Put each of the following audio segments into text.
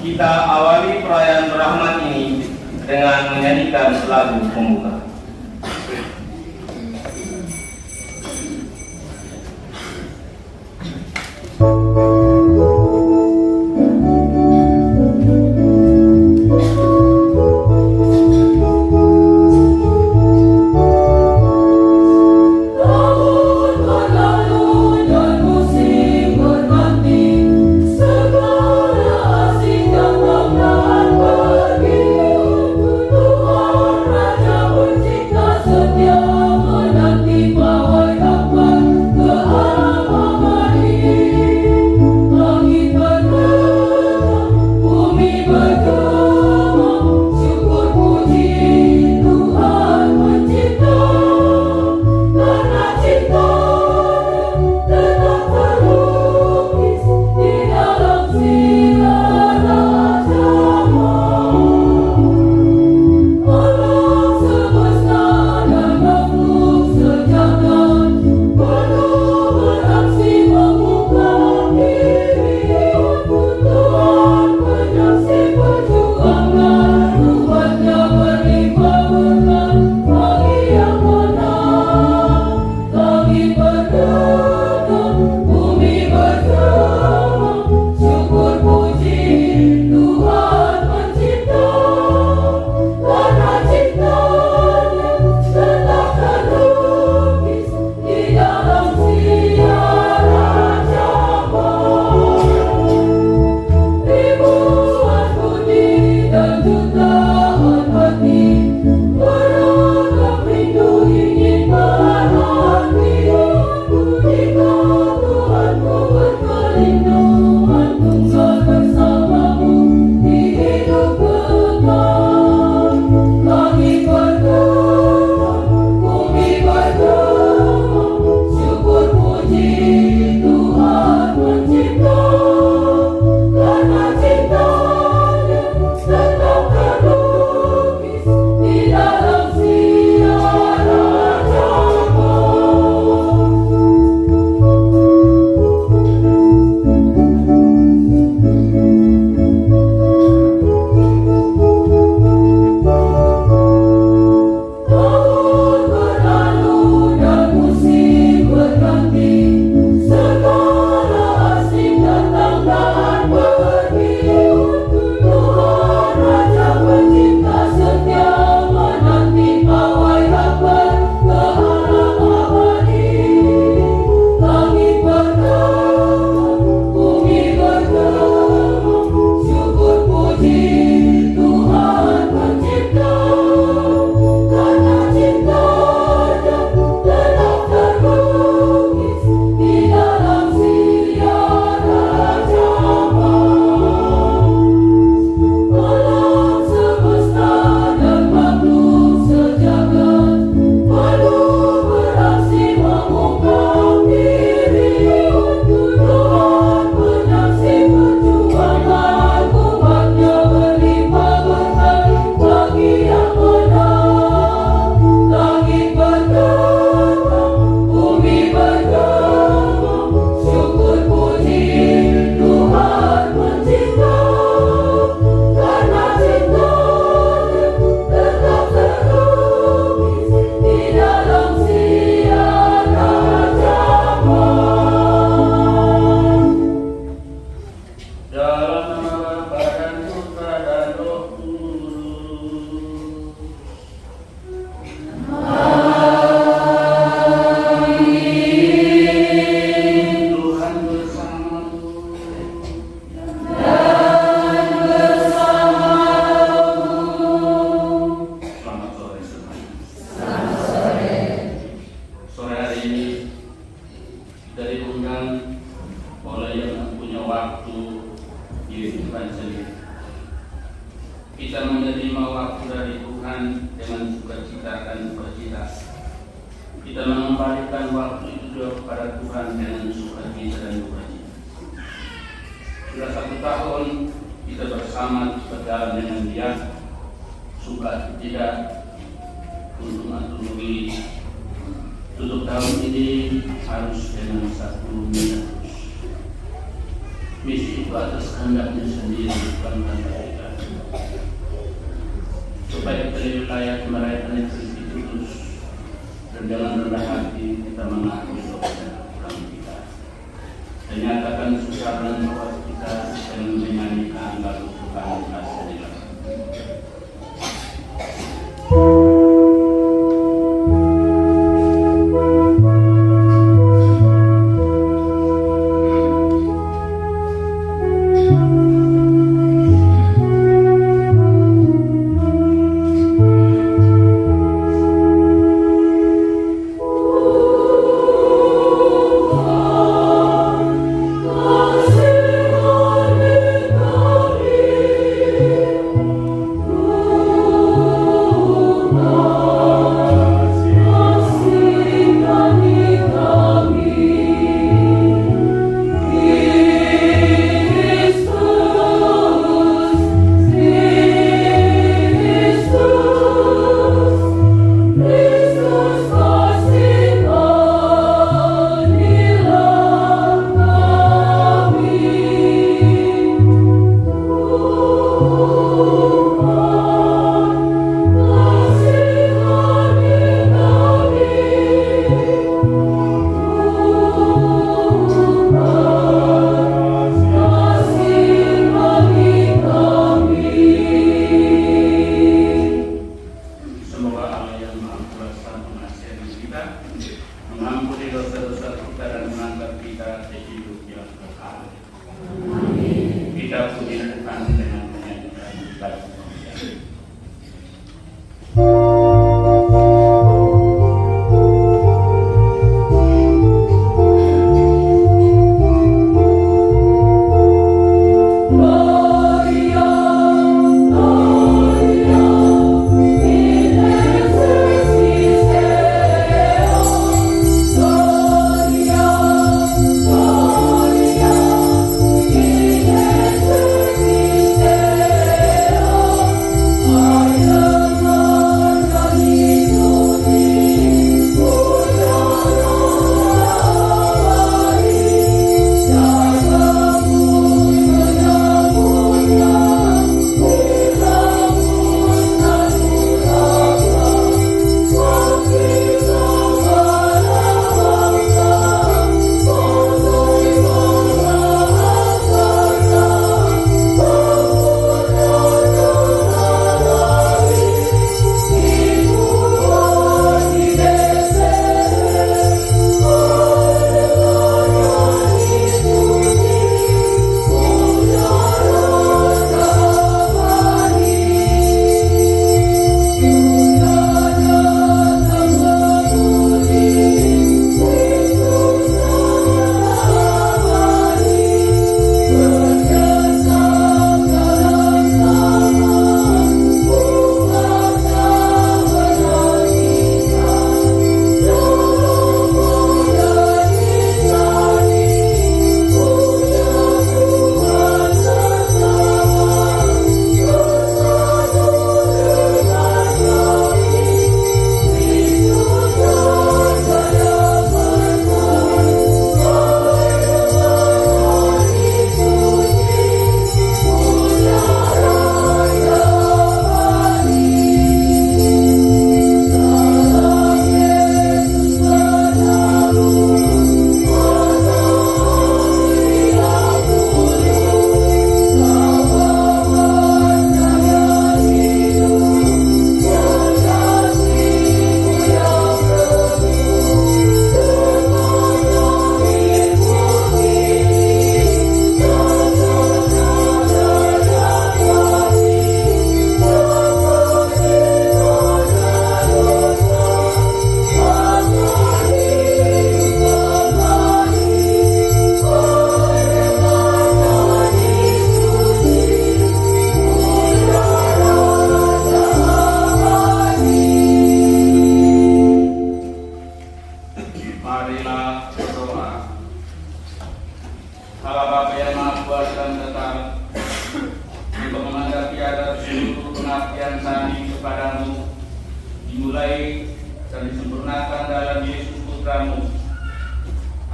Kita awali perayaan rahmat ini dengan menyanyikan lagu pembuka. Kita menerima waktu dari Tuhan dengan sukacita dan sukacita. Kita mengembalikan waktu itu juga kepada Tuhan dengan sukacita dan sukacita. Sudah 1 tahun kita bersama berjalan dengan Dia, suka atau tidak, untung atau rugi. Tutup tahun ini harus dengan satu minus. misi itu atas kehendaknya sendiri, bukan kehendak kita. Supaya kita lebih layak merayakan Kristus dan dengan rendah hati kita mengakui dosa dan kekurangan kita. Dan nyatakan susah dan kuat kita dengan menyanyikan lagu Tuhan kasih dilakukan. Mengampuni dosa-dosa kita dan mengangkat kita ke hidup yang kekal. Kita puji Tuhan dengan menyanyikan lagu.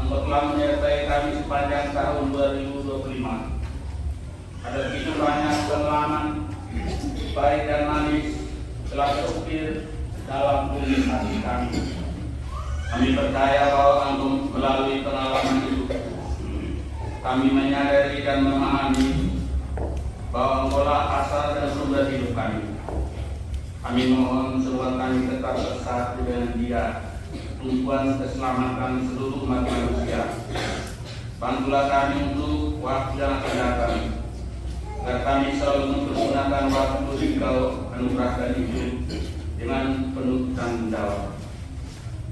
Engkau telah menyertai kami sepanjang tahun 2025. Ada begitu banyak pengalaman baik dan manis telah terukir dalam bumi hati kami. Kami percaya bahwa Engkau melalui pengalaman itu kami menyadari dan memahami bahwa Engkaulah asal dan sumber hidup kami. Kami mohon semoga kami tetap bersatu dengan Dia, tumpuan keselamatan seluruh umat manusia. Bantulah kami untuk waktu yang akan datang, agar kami selalu mempergunakan waktu Engkau anugerahkan hidup dengan penuh tanggung jawab.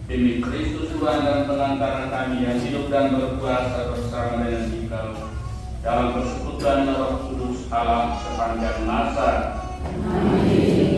Demi Kristus Tuhan dan pengantara kami yang hidup dan berkuasa bersama dengan Engkau dalam persekutuan Roh Kudus Allah sepanjang masa. Amin.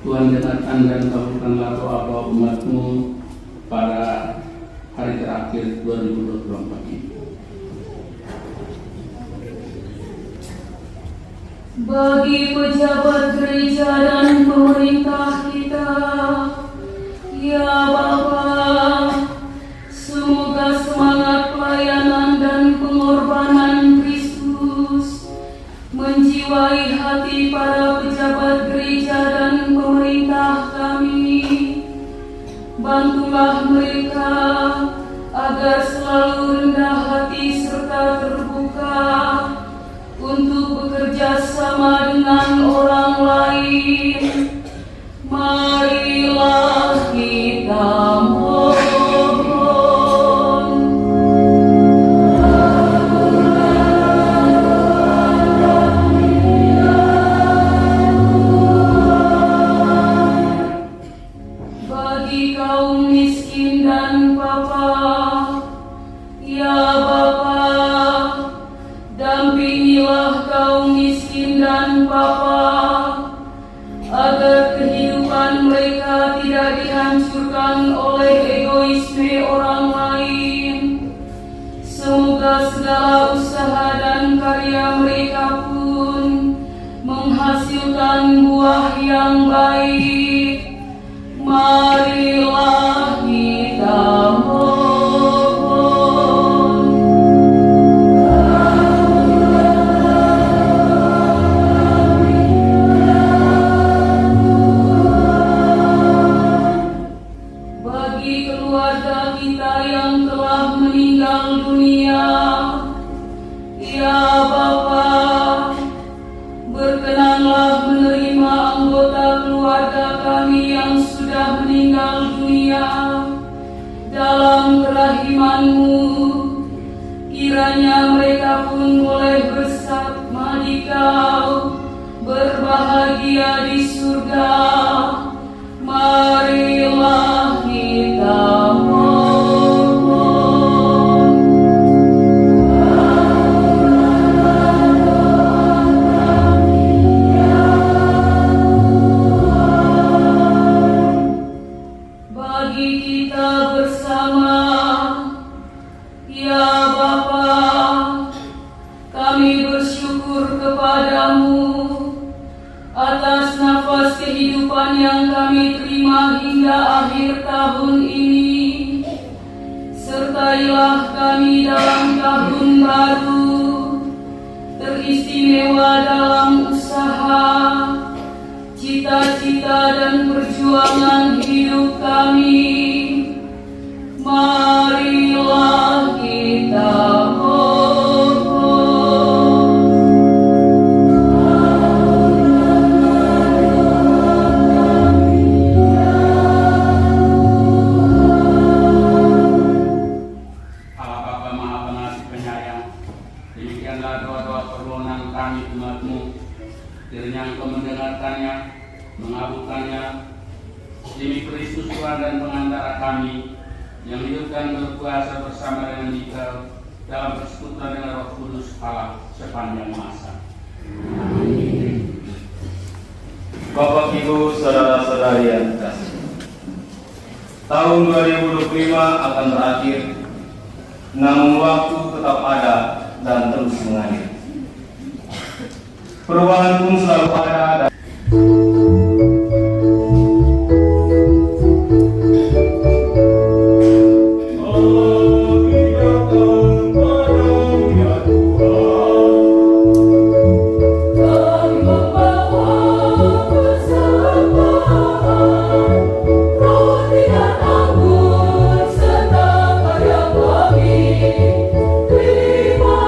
Tuhan dengarkan dan kabulkanlah doa-doa umat-Mu pada hari terakhir 2024 ini. bagi pejabat gereja dan pemerintah kita, ya Bapa, semoga semangat pelayanan dan pengorbanan Kristus menjiwai hati para pejabat gereja dan pemerintah kami. Bantulah mereka agar selalu rendah hati serta terbuka untuk bekerja sama dengan orang lain. Marilah kita mohon. Bagi kaum miskin dan Bapa, ya Bapa, dampingilah kaum miskin dan Bapa, agar kehidupan mereka tidak dihancurkan oleh egoisme orang lain. Semoga segala usaha dan karya mereka pun menghasilkan buah yang baik. Marilah kita mohon. Bagi keluarga kita yang telah meninggal dunia, ya Bapa, berkenanlah menerima anggota keluarga kami yang sudah meninggal dunia dalam kerahiman-Mu. Kiranya mereka pun boleh bersama di Kau, berbahagia di surga. Marilah kita mohon. Bagi kita bersama, ya Bapa, kami bersyukur kepadamu atas nafas kehidupan yang kami terima hingga akhir tahun ini. Sertailah kami dalam tahun baru, teristimewa dalam usaha, cita-cita dan perjuangan hidup kami. Marilah kita mohon. Allah Bapa Maha Pengasih Penyayang, demikianlah doa-doa permohonan kami umat-Mu. Kiranya Engkau mendengarkannya, mengabulkannya, demi Kristus Tuhan dan pengantara kami, yang hidup dan berkuasa bersama dengan Dikau dalam persekutuan dengan Roh Kudus Allah sepanjang masa. Bapak Ibu, saudara-saudari yang terkasih, tahun 2025 akan berakhir, namun waktu tetap ada dan terus mengalir. Perubahan pun selalu ada dan Terima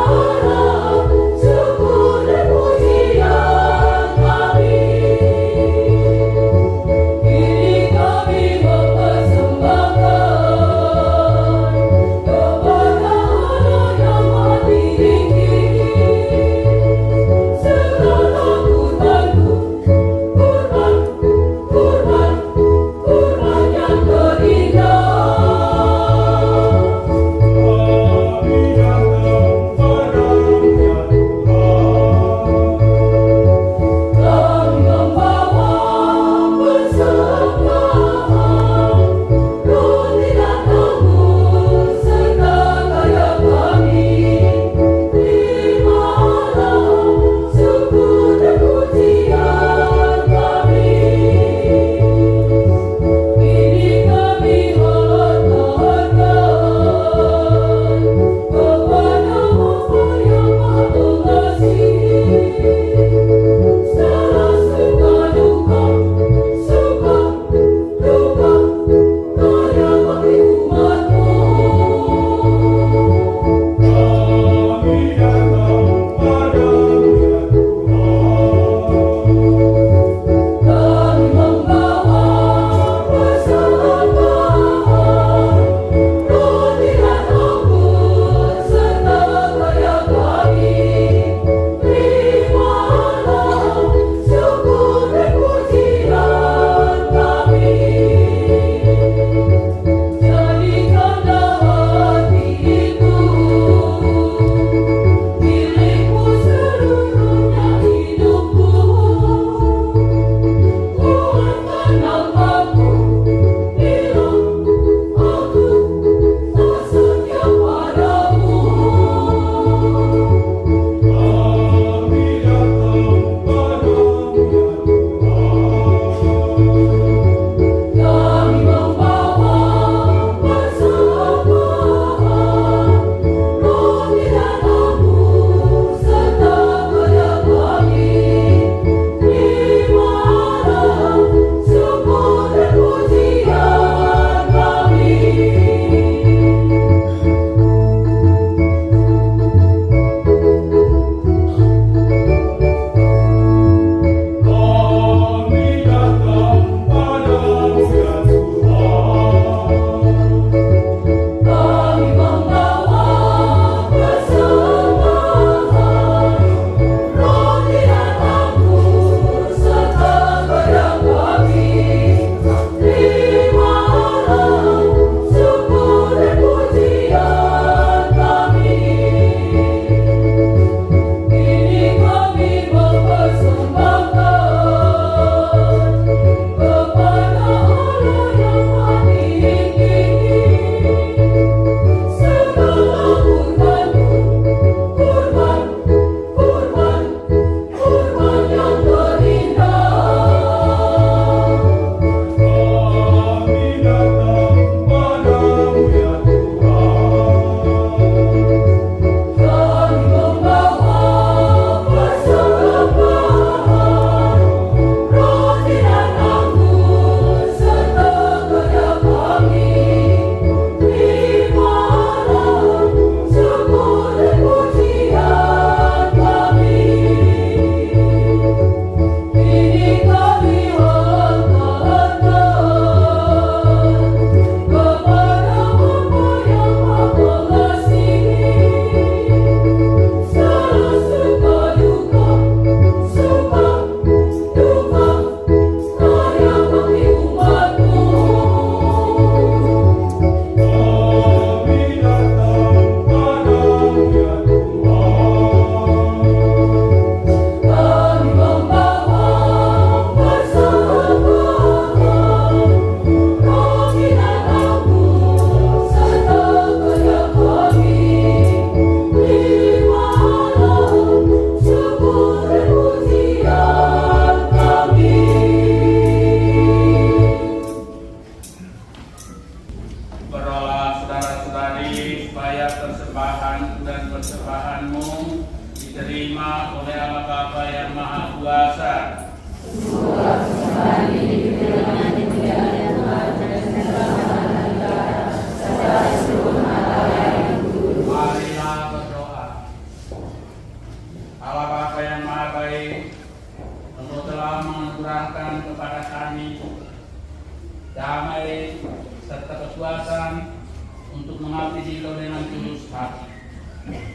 damai, serta kekuasaan untuk mengabdi di Engkau dengan tulus hati.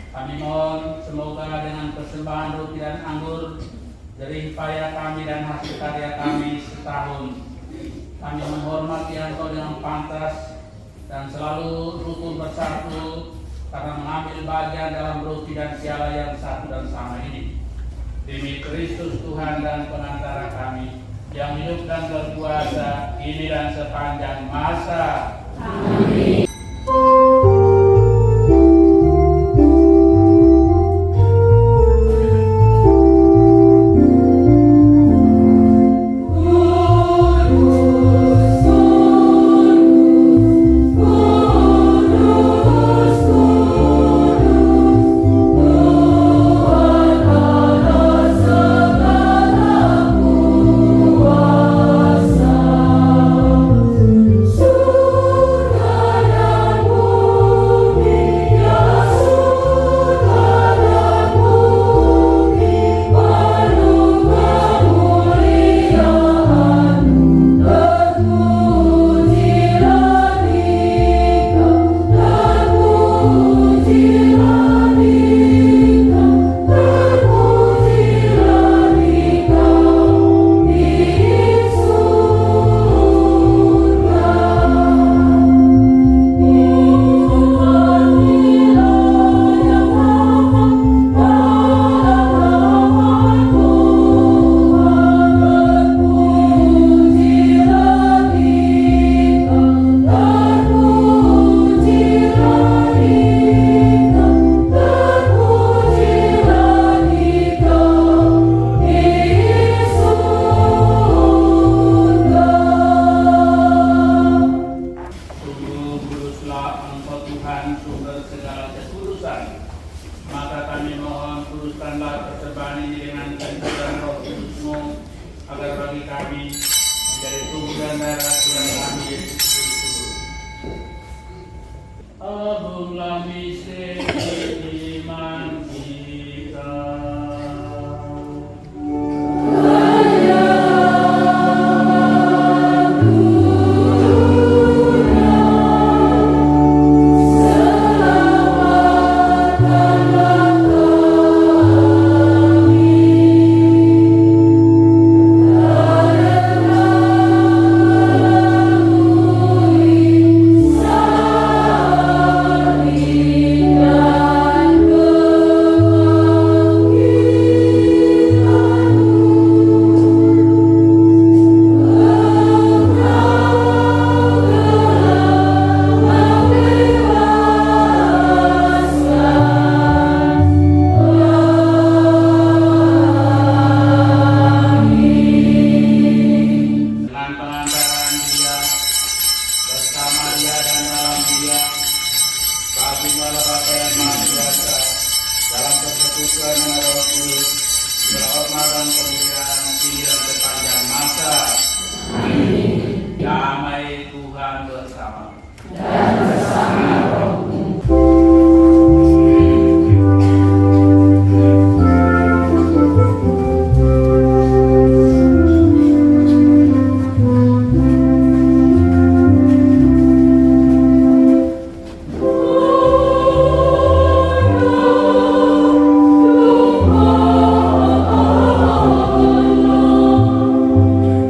Kami mohon semoga dengan persembahan roti dan anggur jerih payah kami dan hasil karya kami setahun, kami menghormati Engkau dengan pantas dan selalu rukun bersatu karena mengambil bagian dalam roti dan piala yang satu dan sama ini. Demi Kristus Tuhan dan pengantara kami, yang hidup dan berkuasa kini dan sepanjang masa. Amin.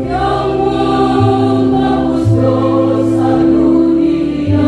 Yang menghapus dosa dunia.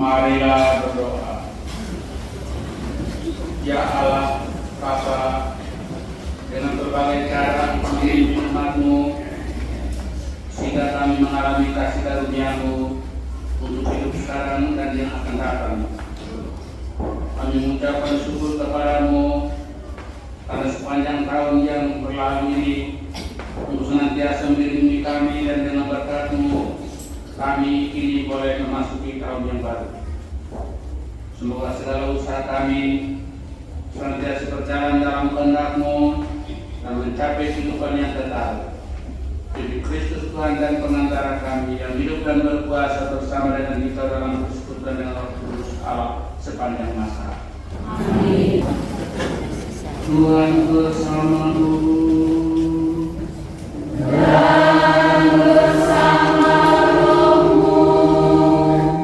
Marilah berdoa. Ya Allah, Bapa, dengan berbagai cara mengirim umat-Mu, sehingga kami mengalami kasih karunia-Mu untuk hidup sekarang dan yang akan datang. Kami mengucapkan syukur kepada-Mu karena sepanjang tahun yang berlalu ini, untuk senantiasa melindungi kami, dan dengan berkat-Mu kami kini boleh memasuki tahun yang baru. Semoga segala usaha kami senantiasa berjalan dalam kehendak-Mu dan mencapai kehidupan yang kekal. Demi Kristus Tuhan dan pengantara kami yang hidup dan berkuasa bersama dengan kita dalam persekutuan dengan Roh Kudus Allah sepanjang masa. Amin. Tuhan bersama-Mu. Dan bersama rohmu.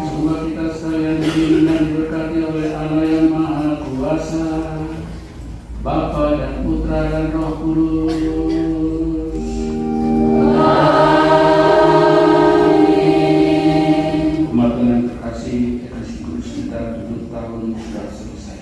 Semoga kita sekalian dibimbing dan diberkati oleh Allah yang Maha Kuasa, Bapa dan Putra dan Roh Kudus. Umat dengan terkasih, kekasih kudus kita 7 tahun sudah selesai.